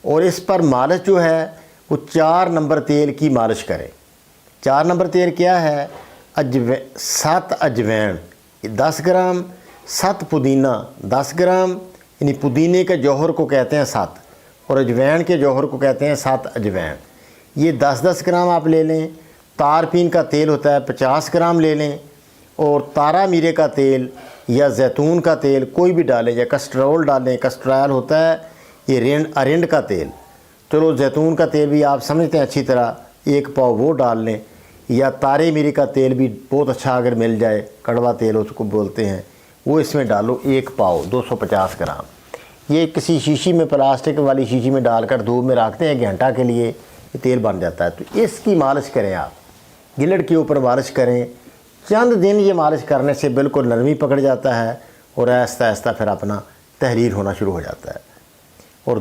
और इस पर मालिश जो है वो 4 नंबर तेल की मालिश करें। 4 नंबर तेल क्या है? 7 अजवैन 10 ग्राम, 7 पुदीना 10 ग्राम, यानी पुदीने के जौहर को कहते हैं 7 और अजवैन के जौहर को कहते हैं 7 अजवैन। ये 10-10 ग्राम आप ले लें। तारपीन का तेल होता है 50 ग्राम ले लें। और तारा मीरे का तेल या जैतून का तेल कोई भी डालें, या कस्टरोल डालें। कस्ट्रॉल होता है ये अरिंड का तेल। चलो जैतून का तेल भी आप समझते हैं अच्छी तरह, 1 पाव वो डाल लें। या तारे मीरे का तेल भी बहुत अच्छा अगर मिल जाए, कड़वा तेल उसको बोलते हैं, वो इसमें डालो 1 पाव 250 ग्राम। ये किसी शीशी में, प्लास्टिक वाली शीशी में डालकर धूप में रखते हैं 1 घंटा के लिए, ये तेल बन जाता है। तो इसकी मालिश करें आप, गिलट के ऊपर मालिश करें। चंद दिन ये मालिश करने से बिल्कुल नरमी पकड़ जाता है और आहिस्ता आहिस्ता फिर अपना तहरीर होना शुरू हो जाता है। और